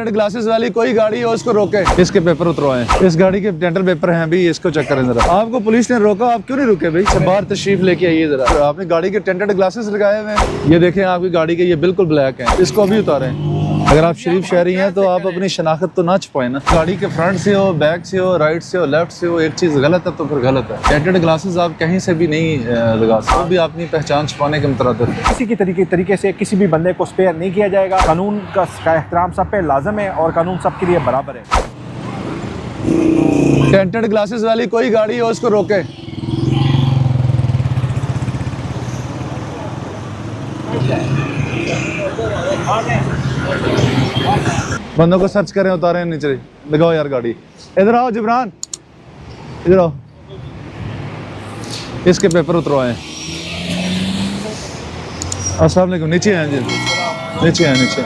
Tainted glasses वाली कोई गाड़ी हो उसको रोके, इसके पेपर उतरवाएं। इस गाड़ी के डेंटल पेपर हैं भी, इसको चेक करें जरा। आपको पुलिस ने रोका, आप क्यों नहीं रुके भाई? बाहर तशरीफ लेके आइए जरा। आपने गाड़ी के टेंटेड ग्लासेस लगाए हुए हैं, ये देखें आपकी गाड़ी के ये बिल्कुल ब्लैक हैं, इसको अभी उतारें। अगर आप शरीफ शहरी हैं तो आप अपनी शनाख्त तो ना छुपाएं ना। गाड़ी के फ्रंट से हो, बैक से हो, राइट से हो, लेफ्ट से हो, एक चीज़ गलत है तो फिर गलत है। टेंटेड ग्लासेस आप कहीं से भी नहीं लगा सकते, भी अपनी पहचान छुपाने के मुतरद्दिद है। किसी की तरीके से किसी भी बंदे को स्पेयर नहीं किया जाएगा। कानून का एहतराम सब पे लाजम है और कानून सबके लिए बराबर है। टेंटेड ग्लासेस वाली कोई गाड़ी हो उसको रोके। बंदों को सर्च करें, उतारें नीचे, लगाओ यार गाड़ी। इधर आओ जिब्रान, इधर आओ, इसके पेपर उतरवाएं। अस्सलाम वालेकुम, नीचे आए जी, नीचे आए, नीचे।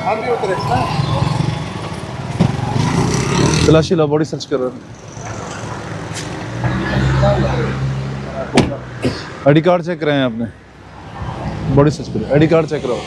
तलाशी लो, बॉडी सर्च कर रहे हैं। आईडी कार्ड चेक कराएं आपने, बॉडी सर्च करो, आईडी कार्ड चेक कराओ।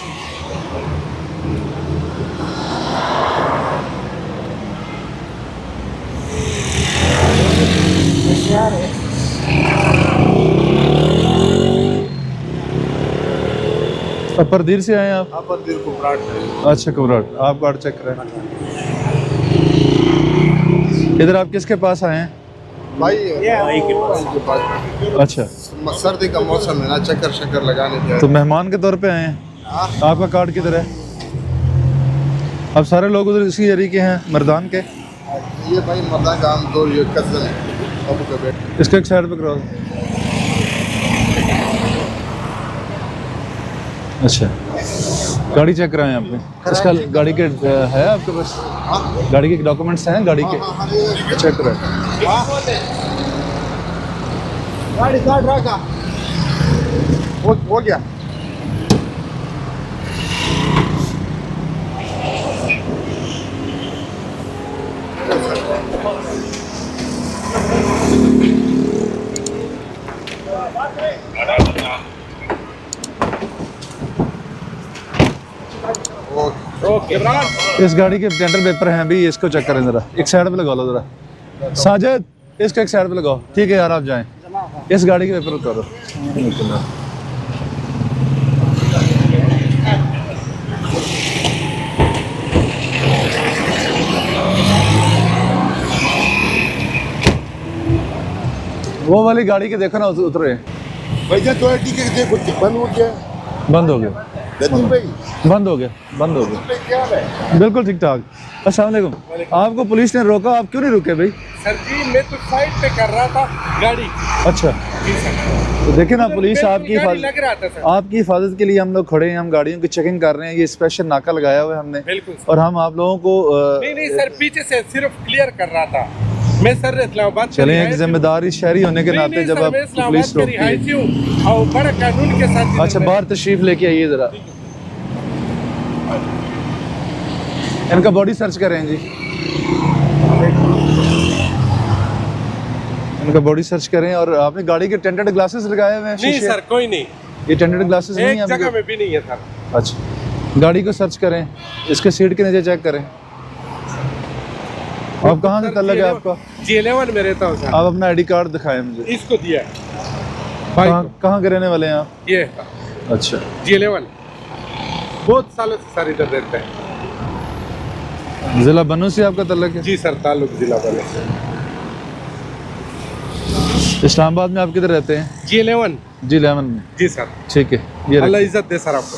परदीर से आए आप? परदीर कुमराट। अच्छा कुमराट, आप कार्ड चेक करें। इधर आप किसके पास आए हैं? भाई के पास। अच्छा, सर्दी का मौसम है ना, चक्कर शक्कर लगाने जाए तो मेहमान के तौर पे आए हैं। आपका कार्ड किधर है? अब सारे लोग उधर इसी एरिया के हैं, मर्दान के। ये भाई मर्दान का हम दो ये कज़न है, अबू का बेटा। इसको एक साइड पे कराओ। अच्छा, गाड़ी चेक कराएं आपने। इसका गाड़ी के है आपके पास? गाड़ी के डॉक्यूमेंट्स हैं गाड़ी के? चेक कराएं। गाड़ी काट रखा हो गया। इस गाड़ी के टेंडर पेपर हैं भी, इसको चेक करें जरा। एक साइड पे लगा लो जरा। साजिद, इसको एक साइड पे लगाओ। ठीक है यार, आप जाएं। इस गाड़ी के पेपर उतारो। वो वाली गाड़ी के देखो ना उतरे। भैया तो टिकट देखो बंद हो गया। बंद हो गया, बंद हो गया, बंद हो गया। बिल्कुल ठीक ठाक। अस्सलाम वालेकुम। आपको पुलिस ने रोका, आप क्यों नहीं रुके भाई? सर जी मैं तो साइड पे कर रहा था गाड़ी। अच्छा, तो देखिए ना, पुलिस आपकी लग रहा था सर। आपकी हिफाजत के लिए हम लोग खड़े हैं, हम गाड़ियों की चेकिंग कर रहे हैं। ये स्पेशल नाका लगाया हुआ है हमने। बिल्कुल और हम आप लोगों को नहीं सर, पीछे से सिर्फ क्लियर कर रहा था। मैं सर इस्लामाबाद चले एक जिम्मेदारी शहरी होने के नाते जब आप पुलिस रोकती है। और बड़ा कानून के साथ। अच्छा, बाहर तशरीफ लेके आइए जरा, इनका बॉडी सर्च करें जी। इनका बॉडी सर्च करें। और आपने गाड़ी के टेंटेड ग्लासेस लगाए हुए हैं? नहीं सर, कोई नहीं, ये टेंटेड ग्लासेस नहीं है एक जगह में भी नहीं है सर। अच्छा, गाड़ी को सर्च करें, इसके सीट के नीचे चेक करें। आप कहाँ से तल्लक है आपका? G11 में रहता हूँ सर। आप अपना आईडी कार्ड दिखाएं मुझे। इसको दिया है। कहाँ के रहने वाले हैं आप? ये अच्छा, G11 बहुत सालों से सर इधर रहते हैं। जिला बनू से आपका तल्लक है? जी सर, ताल्लुक जिला बनू से। इस्लामाबाद में आप किधर रहते हैं? G11। G11 में? जी सर। ठीक है, ये अल्लाह इज्जत दे सर आपको।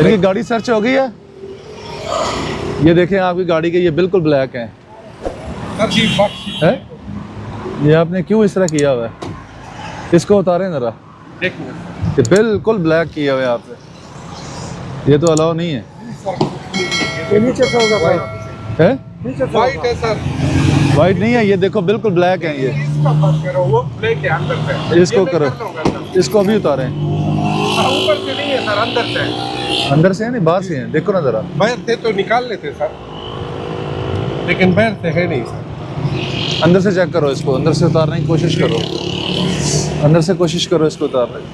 इनकी गाड़ी सर्च हो गई है। ये देखें आपकी गाड़ी के ये बिल्कुल ब्लैक हैं। है? ये आपने क्यों इस तरह किया हुआ है? इसको उतारें जरा। ये बिल्कुल ब्लैक किया हुआ है आपने, ये तो अलाउ नहीं है। नीचे से होगा भाई। है? वाइट है सर। वाइट नहीं है, ये देखो बिल्कुल ब्लैक है। ये इसका बात करो, वो ब्लैक है अंदर से। इसको करो, इसको अभी उतारें। ऊपर से नहीं है सर, अंदर से। अंदर से है नहीं, बाहर से है, देखो ना जरा। बाहर से तो निकाल लेते सर, लेकिन बाहर से है नहीं सर। अंदर से चेक करो इसको, अंदर से उतारने की कोशिश करो, अंदर से कोशिश करो इसको उतारने की।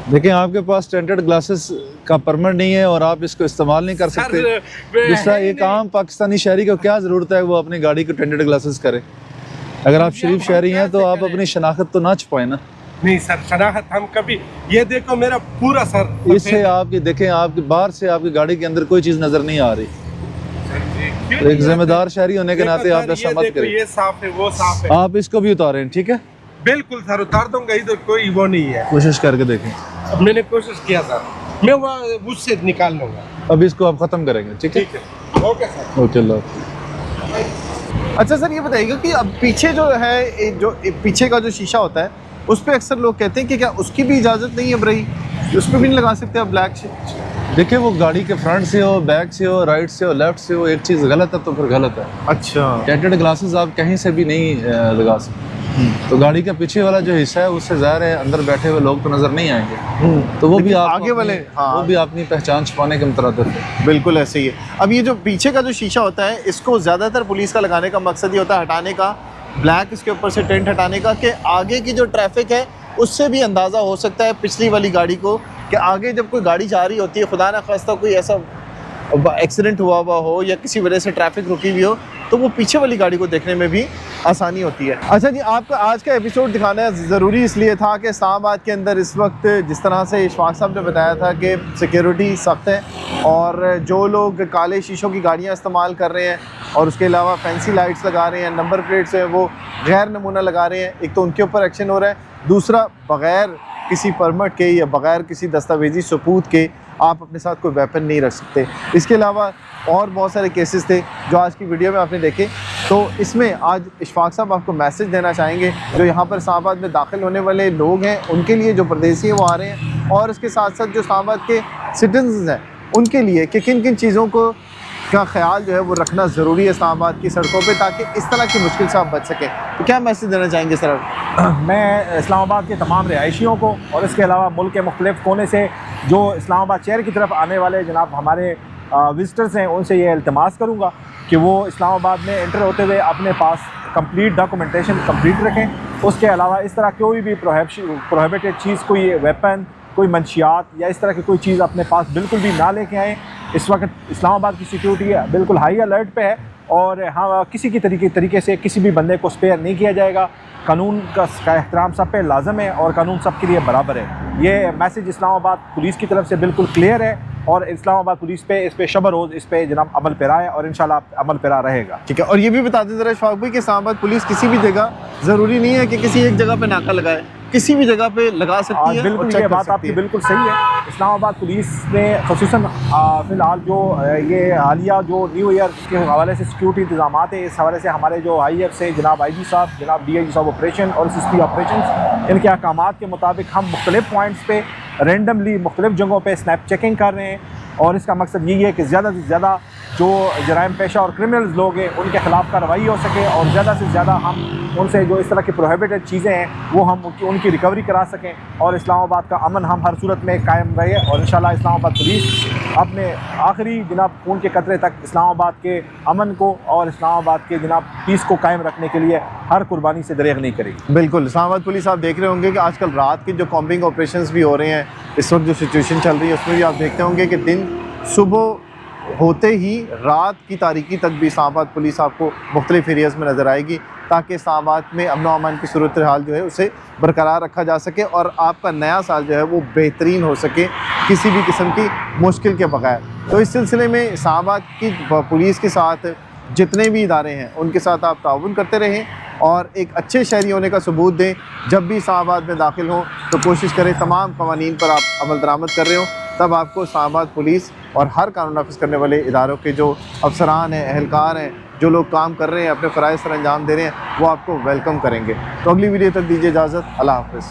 देखिए आपके पास टेंटेड ग्लासेस का परमिट नहीं है और आप इसको इस्तेमाल नहीं कर सकते। दूसरा, एक आम पाकिस्तानी शहरी को क्या ज़रूरत है वो अपनी गाड़ी को टेंटेड ग्लासेस करे? अगर आप शरीफ शहरी हैं तो आप अपनी शनाख्त तो ना छुपाएं ना। नहीं सर, शनाख्त हम कभी, ये देखो मेरा पूरा सर, इससे आपकी देखें, आपकी बाहर से आपकी गाड़ी के अंदर कोई चीज़ नज़र नहीं आ रही। तो एक जिम्मेदार शहरी होने के नाते आप ऐसा मत करें। ये साफ है, वो साफ है। आप इसको भी उतारें, ठीक है? बिल्कुल सर, उतार दूंगा, इधर कोई वो नहीं है। कोशिश करके देखें। अब मैंने कोशिश किया सर, मैं वहाँ उससे निकाल लूंगा। अब इसको आप ख़त्म करेंगे, ठीक है? ठीक है, ओके सर। ओके, अल्लाह। अच्छा सर, ये बताइएगा कि अब पीछे जो है, जो पीछे का जो शीशा होता है उस पर अक्सर लोग कहते हैं कि क्या उसकी भी इजाज़त नहीं है अब रही, उस पर भी नहीं लगा सकते आप ब्लैक से? देखिए वो गाड़ी के फ्रंट से हो, बैक से हो, राइट से हो, लेफ्ट से हो, एक चीज़ गलत है तो फिर गलत है। अच्छा। टेंटेड ग्लासेस आप कहीं से भी नहीं लगा सकते। तो गाड़ी का पीछे वाला जो हिस्सा है उससे ज़ाहिर है अंदर बैठे हुए लोग तो नज़र नहीं आएंगे, तो वो भी आप आगे वाले, हाँ, वो भी अपनी पहचान छुपाने के मुतरद्दिद है। बिल्कुल ऐसे ही है। अब ये जो पीछे का जो शीशा होता है, इसको ज़्यादातर पुलिस का लगाने का मकसद ये होता है हटाने का, ब्लैक इसके ऊपर से टेंट हटाने का, कि आगे की जो ट्रैफिक है उससे भी अंदाज़ा हो सकता है पिछली वाली गाड़ी को कि आगे जब कोई गाड़ी जा रही होती है, खुदा ना खास्ता कोई ऐसा एक्सीडेंट हुआ हो या किसी वजह से ट्रैफिक रुकी हुई हो, तो वो पीछे वाली गाड़ी को देखने में भी आसानी होती है। अच्छा जी, आपका आज का एपिसोड दिखाना ज़रूरी इसलिए था कि इस्लामाबाद के अंदर इस वक्त जिस तरह से इशफाक साहब ने बताया था कि सिक्योरिटी सख्त है और जो लोग काले शीशों की गाड़ियाँ इस्तेमाल कर रहे हैं और उसके अलावा फैंसी लाइट्स लगा रहे हैं, नंबर प्लेट्स हैं वो गैर नमूना लगा रहे हैं, एक तो उनके ऊपर एक्शन हो रहा है, दूसरा बग़ैर किसी परमिट के या बग़ैर किसी दस्तावेजी सबूत के आप अपने साथ कोई वेपन नहीं रख सकते। इसके अलावा और बहुत सारे केसेस थे जो आज की वीडियो में आपने देखे। तो इसमें आज इशफाक साहब आपको मैसेज देना चाहेंगे जो यहाँ पर इस्लामाबाद में दाखिल होने वाले लोग हैं उनके लिए, जो परदेसी हैं वो आ रहे हैं, और इसके साथ साथ जो इस्लामाबाद के सिटीजन्स हैं उनके लिए कि किन किन चीज़ों को का ख्याल जो है वो रखना ज़रूरी है इस्लामाबाद की सड़कों पे, ताकि इस तरह की मुश्किल से आप बच सकें। तो क्या मैसेज देना चाहेंगे सर? मैं इस्लामाबाद के तमाम रिहायशियों को और इसके अलावा मुल्क के मुख्तलिफ़ कोने से जो इस्लामाबाद शहर की तरफ आने वाले जनाब हमारे विज़िटर्स हैं उनसे ये इल्तिमास करूँगा कि वो इस्लामाबाद में एंटर होते हुए अपने पास कंप्लीट डॉक्यूमेंटेशन कंप्लीट रखें। उसके अलावा इस तरह कोई भी प्रोहिबिटेड चीज़, कोई वेपन, कोई मंशियात या इस तरह की कोई चीज़ अपने पास बिल्कुल भी ना लेके आएँ। इस वक्त इस्लामाबाद की सिक्योरिटी बिल्कुल हाई अलर्ट पे है और हाँ, किसी की तरीके से किसी भी बंदे को स्पेयर नहीं किया जाएगा। कानून का एहतराम सब पे लाजम है और कानून सब के लिए बराबर है। ये मैसेज इस्लामाबाद पुलिस की तरफ से बिल्कुल क्लियर है और इस्लामाबाद पुलिस पे इस पे शब रोज़ इस पे जनाब अमल पैरा है और इंशाल्लाह अमल पैरा रहेगा। ठीक है। और ये भी बता दें ज़रा इशफाक भाई कि इस्लामाबाद पुलिस किसी भी जगह, ज़रूरी नहीं है कि किसी एक जगह पे नाका लगाए, किसी भी जगह पे लगा सकती है। बिल्कुल, ये बात आपकी बिल्कुल सही है। इस्लामाबाद पुलिस ने ख़ुसूसन फ़िलहाल जो ये हालिया जो न्यू ईयर के हवाले से सिक्योरिटी इंतजाम है, इस हवाले से हमारे जो IF से जनाब IG साहब, जनाब DIG साहब ऑपरेशन और SSP ऑपरेशन, इनके अहकामात के मुताबिक हम मुख्तलिफ़ पॉइंट्स पे रेंडमली मुख्तलिफ़ जगहों पे स्नैप चेकिंग कर रहे हैं और इसका मकसद यही है कि ज़्यादा से ज़्यादा जो जराइम पेशा और क्रिमिनल्स लोग हैं उनके ख़िलाफ़ कार्रवाई हो सके और ज़्यादा से ज़्यादा हम उनसे जो इस तरह की प्रोहिबिटेड चीज़ें हैं वो हम उनकी रिकवरी करा सकें और इस्लामाबाद का अमन हम हर सूरत में कायम रहे। और इंशाल्लाह इस्लामाबाद पुलिस अपने आखिरी जनाब खून के कतरे तक इस्लामाबाद के अमन को और इस्लामाबाद के जनाब पीस को कायम रखने के लिए हर कुर्बानी से दरेग नहीं करेगी। बिल्कुल। इस्लामाबाद पुलिस आप देख रहे होंगे कि आजकल रात के जो कॉम्बिंग ऑपरेशंस भी हो रहे हैं, इस वक्त जो सिचुएशन चल रही है उसमें भी आप देखते होंगे कि दिन सुबह होते ही रात की तारीकी तक भी इस्लामाबाद पुलिस आपको मुख्तलिफ एरियाज़ में नज़र आएगी ताकि इस्लामाबाद में अमन व अमान की सूरत हाल जो है उसे बरकरार रखा जा सके और आपका नया साल जो है वो बेहतरीन हो सके किसी भी किस्म की मुश्किल के बगैर। तो इस सिलसिले में इस्लामाबाद की पुलिस के साथ जितने भी इदारे हैं उनके साथ आप ताउन करते रहें और एक अच्छे शहरी होने का सबूत दें। जब भी इस्लामाबाद में दाखिल हों तो कोशिश करें तमाम कवानीन पर आप अमल दरामद कर रहे हो, तब आपको इस्लामाबाद पुलिस और हर कानून नाफिज करने वाले इदारों के जो अफसरान हैं, अहलकार हैं, जो लोग काम कर रहे हैं, अपने फ़राइज़ सर अंजाम दे रहे हैं, वो आपको वेलकम करेंगे। तो अगली वीडियो तक दीजिए इजाज़त। अल्लाह हाफ़िज़।